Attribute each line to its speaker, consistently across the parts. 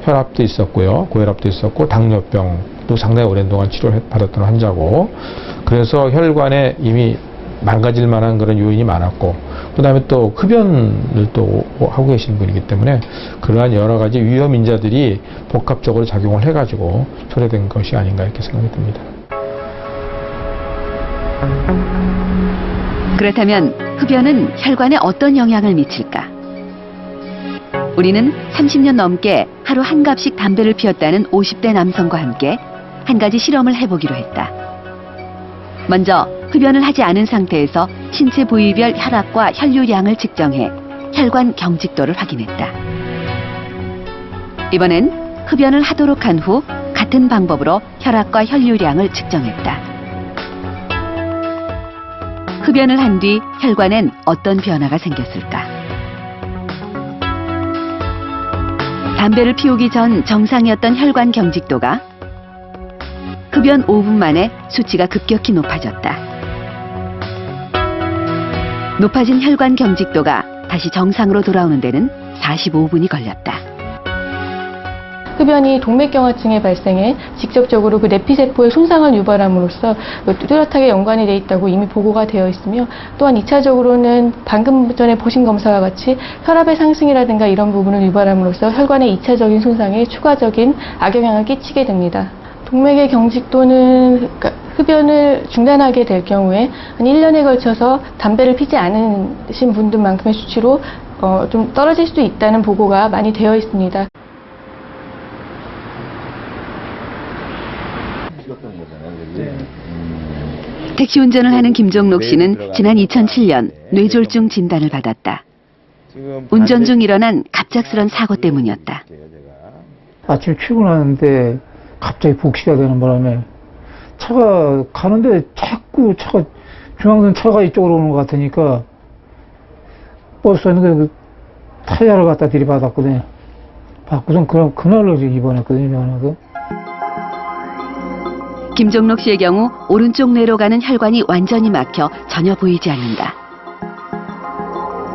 Speaker 1: 혈압도 있었고요, 고혈압도 있었고 당뇨병도 상당히 오랜 동안 치료를 받았던 환자고, 그래서 혈관에 이미 망가질 만한 그런 요인이 많았고, 그 다음에 또 흡연을 또 하고 계신 분이기 때문에 그러한 여러 가지 위험 인자들이 복합적으로 작용을 해가지고 초래된 것이 아닌가 이렇게 생각이 듭니다.
Speaker 2: 그렇다면 흡연은 혈관에 어떤 영향을 미칠까? 우리는 30년 넘게 하루 한 갑씩 담배를 피웠다는 50대 남성과 함께 한 가지 실험을 해보기로 했다. 먼저 흡연을 하지 않은 상태에서 신체 부위별 혈압과 혈류량을 측정해 혈관 경직도를 확인했다. 이번엔 흡연을 하도록 한 후 같은 방법으로 혈압과 혈류량을 측정했다. 흡연을 한 뒤 혈관엔 어떤 변화가 생겼을까? 담배를 피우기 전 정상이었던 혈관 경직도가 흡연 5분 만에 수치가 급격히 높아졌다. 높아진 혈관 경직도가 다시 정상으로 돌아오는 데는 45분이 걸렸다.
Speaker 3: 흡연이 동맥경화증의 발생에 직접적으로 그 내피세포의 손상을 유발함으로써 뚜렷하게 연관이 되어 있다고 이미 보고가 되어 있으며, 또한 2차적으로는 방금 전에 보신 검사와 같이 혈압의 상승이라든가 이런 부분을 유발함으로써 혈관의 2차적인 손상에 추가적인 악영향을 끼치게 됩니다. 동맥의 경직도는 흡연을 중단하게 될 경우에 한 1년에 걸쳐서 담배를 피지 않으신 분들만큼의 수치로 좀 떨어질 수도 있다는 보고가 많이 되어 있습니다.
Speaker 2: 택시 운전을 하는 김종록 씨는 지난 2007년 뇌졸중 진단을 받았다. 운전 중 일어난 갑작스런 사고 때문이었다.
Speaker 4: 아침 출근하는데 갑자기 복시가 되는 바람에 차가 가는데 자꾸 중앙선 차가 이쪽으로 오는 것 같으니까 버스 있는 타이어를 갖다 들이받았거든요. 받고선 그날로 입원했거든요.
Speaker 2: 김종록 씨의 경우 오른쪽 뇌로 가는 혈관이 완전히 막혀 전혀 보이지 않는다.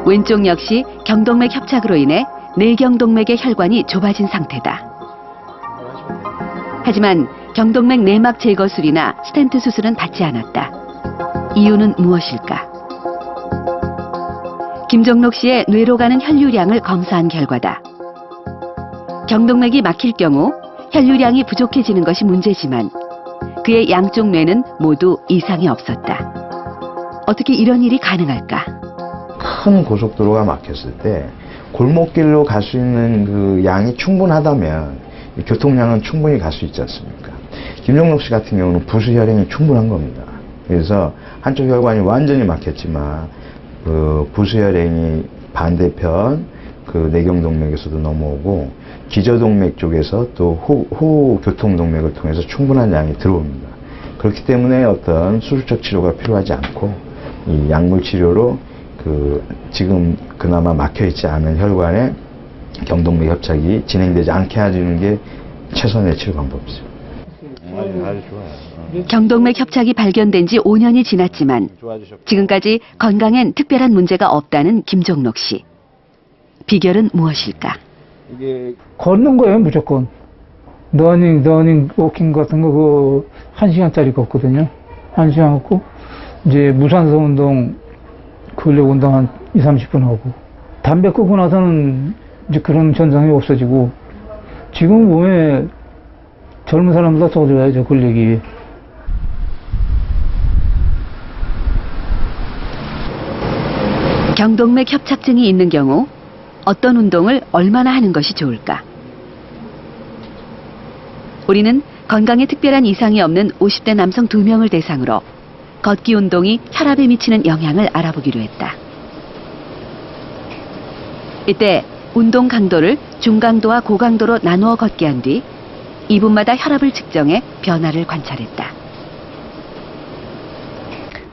Speaker 2: 왼쪽 역시 경동맥 협착으로 인해 내경동맥의 혈관이 좁아진 상태다. 하지만 경동맥 내막 제거술이나 스텐트 수술은 받지 않았다. 이유는 무엇일까? 김종록 씨의 뇌로 가는 혈류량을 검사한 결과다. 경동맥이 막힐 경우 혈류량이 부족해지는 것이 문제지만 그의 양쪽 뇌는 모두 이상이 없었다. 어떻게 이런 일이 가능할까?
Speaker 5: 큰 고속도로가 막혔을 때 골목길로 갈 수 있는 그 양이 충분하다면 교통량은 충분히 갈 수 있지 않습니까? 김종록 씨 같은 경우는 부수혈행이 충분한 겁니다. 그래서 한쪽 혈관이 완전히 막혔지만 그 부수혈행이 반대편 그 내경동맥에서도 넘어오고 기저동맥 쪽에서 또 후 교통동맥을 통해서 충분한 양이 들어옵니다. 그렇기 때문에 어떤 수술적 치료가 필요하지 않고 이 약물 치료로 그 지금 그나마 막혀 있지 않은 혈관에 경동맥 협착이 진행되지 않게 해주는 게 최선의 치료 방법이죠. 아주 좋아요.
Speaker 2: 경동맥 협착이 발견된 지 5년이 지났지만 지금까지 건강엔 특별한 문제가 없다는 김종록 씨. 비결은 무엇일까?
Speaker 4: 걷는 거예요, 무조건. 러닝 워킹 같은 거 1시간짜리 걷거든요. 1시간 걷고 이제 무산소 운동, 근력 운동 한 20-30분 하고, 담배 끊고 나서는 이제 그런 현상이 없어지고, 지금 몸에 젊은 사람보다 더 좋아요, 근력이.
Speaker 2: 경동맥 협착증이 있는 경우 어떤 운동을 얼마나 하는 것이 좋을까? 우리는 건강에 특별한 이상이 없는 50대 남성 2명을 대상으로 걷기 운동이 혈압에 미치는 영향을 알아보기로 했다. 이때 운동 강도를 중강도와 고강도로 나누어 걷게 한 뒤 2분마다 혈압을 측정해 변화를 관찰했다.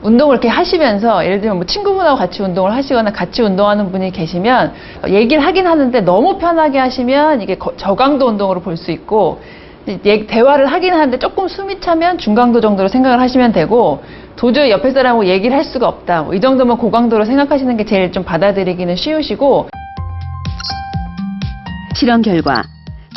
Speaker 3: 운동을 이렇게 하시면서 예를 들면 뭐 친구분하고 같이 운동을 하시거나 같이 운동하는 분이 계시면 얘기를 하긴 하는데 너무 편하게 하시면 이게 저강도 운동으로 볼 수 있고, 대화를 하긴 하는데 조금 숨이 차면 중강도 정도로 생각을 하시면 되고, 도저히 옆에 사람하고 얘기를 할 수가 없다, 이 정도면 고강도로 생각하시는 게 제일 좀 받아들이기는 쉬우시고.
Speaker 2: 실험 결과